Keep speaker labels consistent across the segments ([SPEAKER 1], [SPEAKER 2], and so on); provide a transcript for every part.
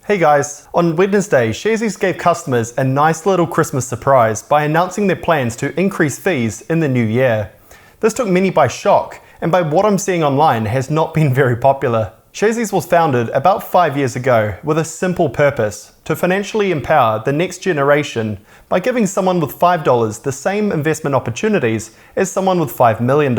[SPEAKER 1] Hey guys, on Wednesday, Sharesies gave customers a nice little Christmas surprise by announcing their plans to increase fees in the new year. This took many by shock, and by what I'm seeing online has not been very popular. Sharesies was founded about 5 years ago with a simple purpose: to financially empower the next generation by giving someone with $5 the same investment opportunities as someone with $5 million.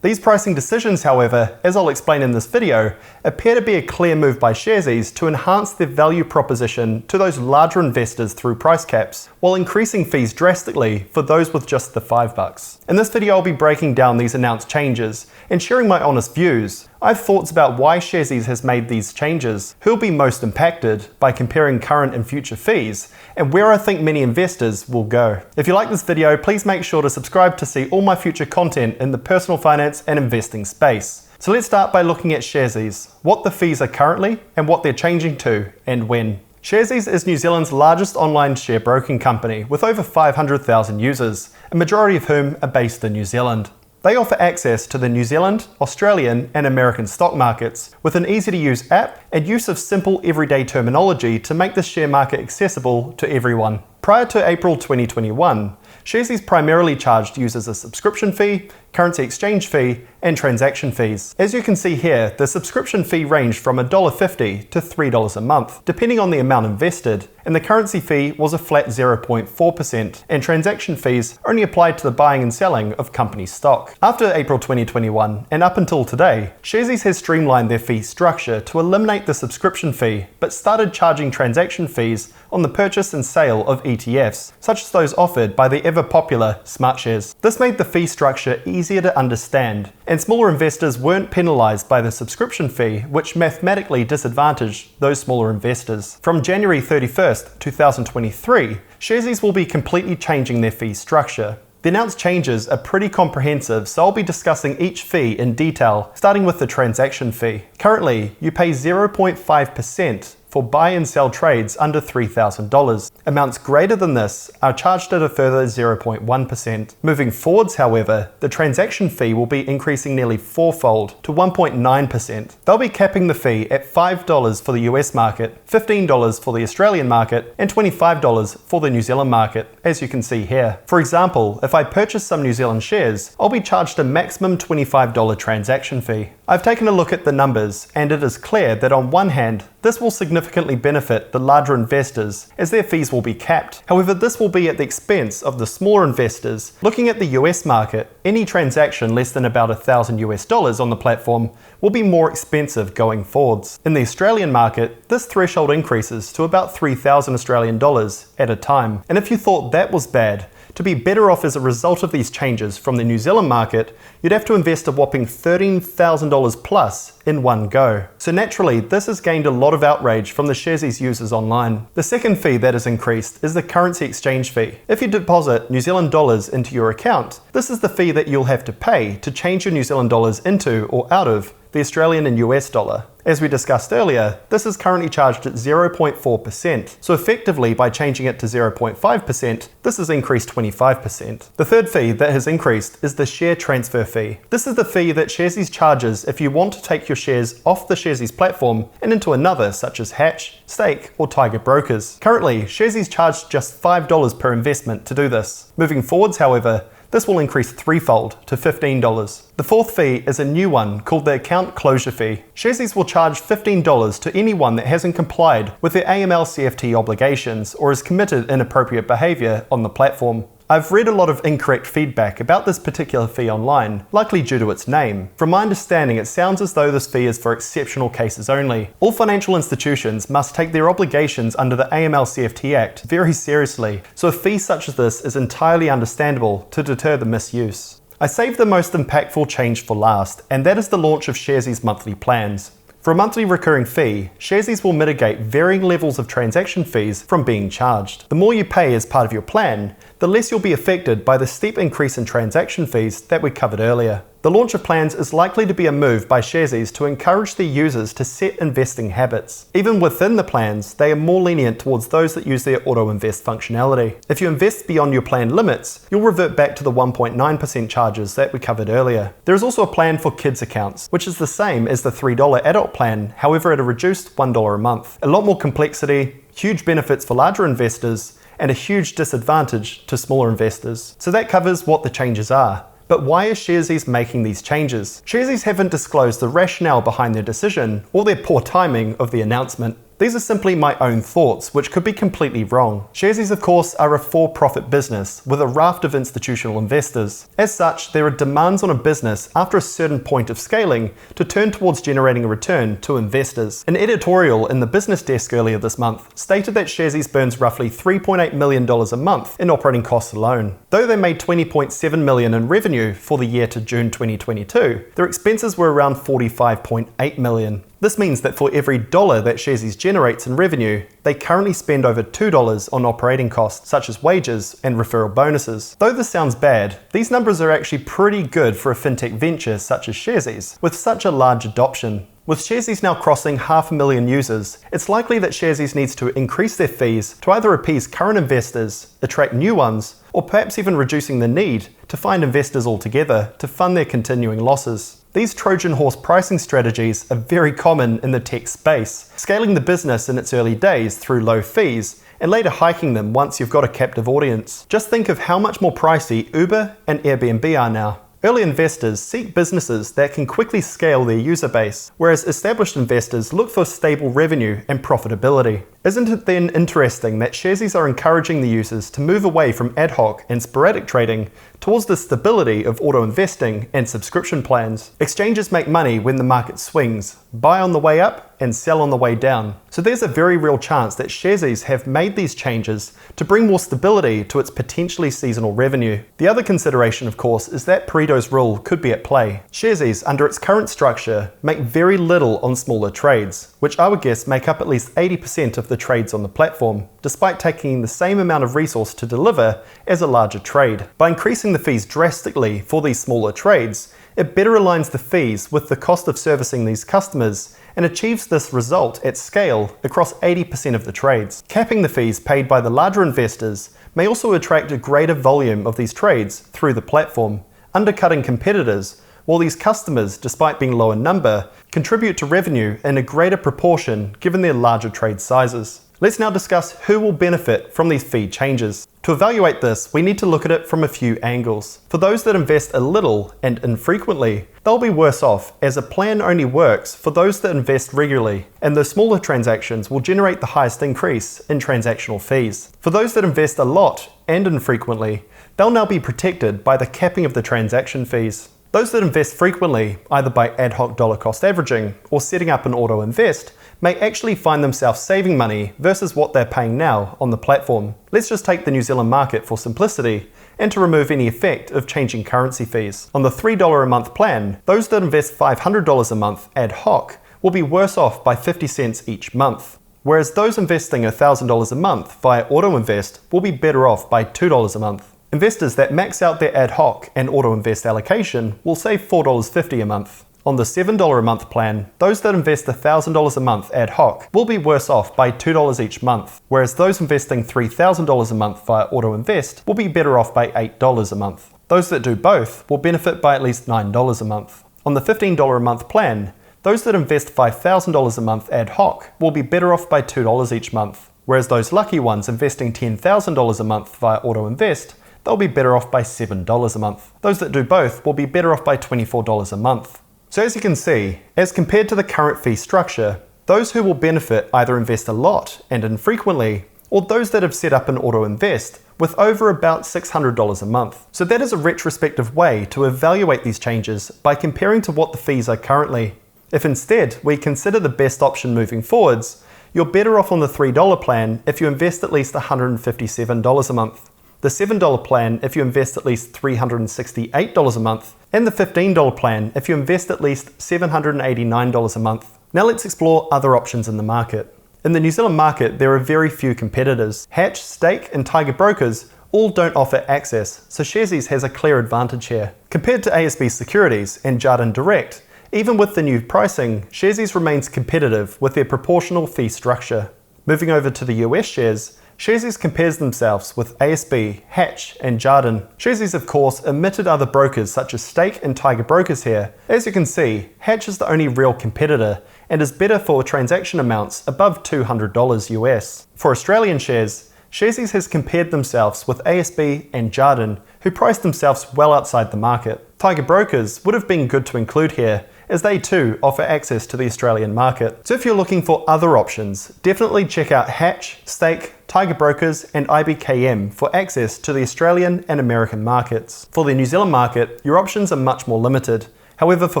[SPEAKER 1] These pricing decisions, however, as I'll explain in this video, appear to be a clear move by Sharesies to enhance their value proposition to those larger investors through price caps, while increasing fees drastically for those with just the $5. In this video I'll be breaking down these announced changes and sharing my honest views. I have thoughts about why Sharesies has made these changes, who will be most impacted by comparing current and future fees, and where I think many investors will go. If you like this video, please make sure to subscribe to see all my future content in the personal finance and investing space. So let's start by looking at Sharesies, what the fees are currently and what they're changing to and when. Sharesies is New Zealand's largest online share broking company with over 500,000 users, a majority of whom are based in New Zealand. They offer access to the New Zealand, Australian and American stock markets with an easy-to-use app and use of simple everyday terminology to make the share market accessible to everyone. Prior to April 2021, Sharesies primarily charged users a subscription fee, currency exchange fee, and transaction fees. As you can see here, the subscription fee ranged from $1.50 to $3 a month, depending on the amount invested, and the currency fee was a flat 0.4%, and transaction fees only applied to the buying and selling of company stock. After April 2021, and up until today, Sharesies has streamlined their fee structure to eliminate the subscription fee, but started charging transaction fees on the purchase and sale of ETFs, such as those offered by the ever-popular SmartShares. This made the fee structure easier to understand, and smaller investors weren't penalised by the subscription fee, which mathematically disadvantaged those smaller investors. From January 31st, 2023, Sharesies will be completely changing their fee structure. The announced changes are pretty comprehensive, so I'll be discussing each fee in detail, starting with the transaction fee. Currently, you pay 0.5% for buy and sell trades under $3,000. Amounts greater than this are charged at a further 0.1%. Moving forwards, however, the transaction fee will be increasing nearly fourfold to 1.9%. They'll be capping the fee at $5 for the US market, $15 for the Australian market, and $25 for the New Zealand market, as you can see here. For example, if I purchase some New Zealand shares, I'll be charged a maximum $25 transaction fee. I've taken a look at the numbers, and it is clear that on one hand, this will significantly benefit the larger investors as their fees will be capped. However, this will be at the expense of the smaller investors. Looking at the US market, any transaction less than about $1,000 on the platform will be more expensive going forwards. In the Australian market, this threshold increases to about $3,000 at a time. And if you thought that was bad, to be better off as a result of these changes from the New Zealand market, you'd have to invest a whopping $13,000 plus in one go. So naturally, this has gained a lot of outrage from the Sharesies users online. The second fee that is increased is the currency exchange fee. If you deposit New Zealand dollars into your account, this is the fee that you'll have to pay to change your New Zealand dollars into or out of the Australian and US dollar. As we discussed earlier, this is currently charged at 0.4%, so effectively by changing it to 0.5%, this has increased 25%. The third fee that has increased is the share transfer fee. This is the fee that Sharesies charges if you want to take your shares off the Sharesies platform and into another, such as Hatch, Stake, or Tiger Brokers. Currently, Sharesies charge just $5 per investment to do this. Moving forwards, however, this will increase threefold to $15. The fourth fee is a new one called the account closure fee. Sharesies will charge $15 to anyone that hasn't complied with their AML/CFT obligations or has committed inappropriate behaviour on the platform. I've read a lot of incorrect feedback about this particular fee online, likely due to its name. From my understanding, it sounds as though this fee is for exceptional cases only. All financial institutions must take their obligations under the AML/CFT Act very seriously, so a fee such as this is entirely understandable to deter the misuse. I saved the most impactful change for last, and that is the launch of Sharesies monthly plans. For a monthly recurring fee, Sharesies will mitigate varying levels of transaction fees from being charged. The more you pay as part of your plan, the less you'll be affected by the steep increase in transaction fees that we covered earlier. The launch of plans is likely to be a move by Sharesies to encourage their users to set investing habits. Even within the plans, they are more lenient towards those that use their auto-invest functionality. If you invest beyond your plan limits, you'll revert back to the 1.9% charges that we covered earlier. There is also a plan for kids accounts, which is the same as the $3 adult plan, however at a reduced $1 a month. A lot more complexity, huge benefits for larger investors, and a huge disadvantage to smaller investors. So that covers what the changes are. But why is Sharesies making these changes? Sharesies haven't disclosed the rationale behind their decision or their poor timing of the announcement. These are simply my own thoughts, which could be completely wrong. Sharesies, of course, are a for-profit business with a raft of institutional investors. As such, there are demands on a business after a certain point of scaling to turn towards generating a return to investors. An editorial in the Business Desk earlier this month stated that Sharesies burns roughly $3.8 million a month in operating costs alone. Though they made $20.7 million in revenue for the year to June 2022, their expenses were around $45.8 million. This means that for every dollar that Sharesies generates in revenue, they currently spend over $2 on operating costs such as wages and referral bonuses. Though this sounds bad, these numbers are actually pretty good for a fintech venture such as Sharesies, with such a large adoption. With Sharesies now crossing 500,000 users, it's likely that Sharesies needs to increase their fees to either appease current investors, attract new ones, or perhaps even reducing the need to find investors altogether to fund their continuing losses. These Trojan horse pricing strategies are very common in the tech space, scaling the business in its early days through low fees, and later hiking them once you've got a captive audience. Just think of how much more pricey Uber and Airbnb are now. Early investors seek businesses that can quickly scale their user base, whereas established investors look for stable revenue and profitability. Isn't it then interesting that Sharesies are encouraging the users to move away from ad hoc and sporadic trading towards the stability of auto-investing and subscription plans? Exchanges make money when the market swings, buy on the way up and sell on the way down. So there's a very real chance that Sharesies have made these changes to bring more stability to its potentially seasonal revenue. The other consideration, of course, is that Pareto's rule could be at play. Sharesies, under its current structure, make very little on smaller trades, which I would guess make up at least 80% of the trades on the platform, despite taking the same amount of resource to deliver as a larger trade. By increasing the fees drastically for these smaller trades, it better aligns the fees with the cost of servicing these customers and achieves this result at scale across 80% of the trades. Capping the fees paid by the larger investors may also attract a greater volume of these trades through the platform, undercutting competitors, while these customers, despite being low in number, contribute to revenue in a greater proportion given their larger trade sizes. Let's now discuss who will benefit from these fee changes. To evaluate this, we need to look at it from a few angles. For those that invest a little and infrequently, they'll be worse off, as a plan only works for those that invest regularly, and the smaller transactions will generate the highest increase in transactional fees. For those that invest a lot and infrequently, they'll now be protected by the capping of the transaction fees. Those that invest frequently, either by ad hoc dollar cost averaging or setting up an auto invest, may actually find themselves saving money versus what they're paying now on the platform. Let's just take the New Zealand market for simplicity and to remove any effect of changing currency fees. On the $3 a month plan, those that invest $500 a month ad hoc will be worse off by 50 cents each month, whereas those investing $1,000 a month via auto invest will be better off by $2 a month. Investors that max out their ad hoc and auto invest allocation will save $4.50 a month. On the $7 a month plan, those that invest $1,000 a month ad hoc will be worse off by $2 each month, whereas those investing $3,000 a month via auto invest will be better off by $8 a month. Those that do both will benefit by at least $9 a month. On the $15 a month plan, those that invest $5,000 a month ad hoc will be better off by $2 each month, whereas those lucky ones investing $10,000 a month via auto invest, they'll be better off by $7 a month. Those that do both will be better off by $24 a month. So as you can see, as compared to the current fee structure, those who will benefit either invest a lot and infrequently, or those that have set up an auto invest with over about $600 a month. So that is a retrospective way to evaluate these changes by comparing to what the fees are currently. If instead we consider the best option moving forwards, you're better off on the $3 plan if you invest at least $157 a month, the $7 plan if you invest at least $368 a month, and the $15 plan if you invest at least $789 a month. Now let's explore other options in the market. In the New Zealand market, there are very few competitors. Hatch, Stake, and Tiger Brokers all don't offer access, so Sharesies has a clear advantage here. Compared to ASB Securities and Jarden Direct, even with the new pricing, Sharesies remains competitive with their proportional fee structure. Moving over to the US shares, Sharesies compares themselves with ASB, Hatch and Jarden. Sharesies of course omitted other brokers such as Stake and Tiger Brokers here. As you can see, Hatch is the only real competitor and is better for transaction amounts above $200 US. For Australian shares, Sharesies has compared themselves with ASB and Jarden, who priced themselves well outside the market. Tiger Brokers would have been good to include here, as they too offer access to the Australian market. So if you're looking for other options, definitely check out Hatch, Stake, Tiger Brokers and IBKM for access to the Australian and American markets. For the New Zealand market, your options are much more limited. However, for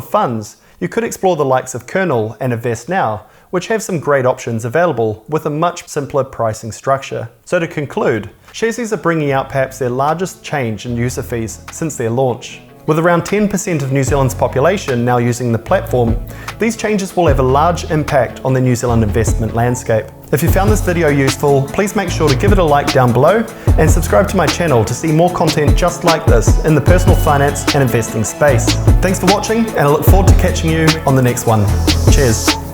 [SPEAKER 1] funds, you could explore the likes of Kernel and InvestNow, which have some great options available with a much simpler pricing structure. So to conclude, Sharesies are bringing out perhaps their largest change in user fees since their launch. With around 10% of New Zealand's population now using the platform, these changes will have a large impact on the New Zealand investment landscape. If you found this video useful, please make sure to give it a like down below and subscribe to my channel to see more content just like this in the personal finance and investing space. Thanks for watching, and I look forward to catching you on the next one. Cheers.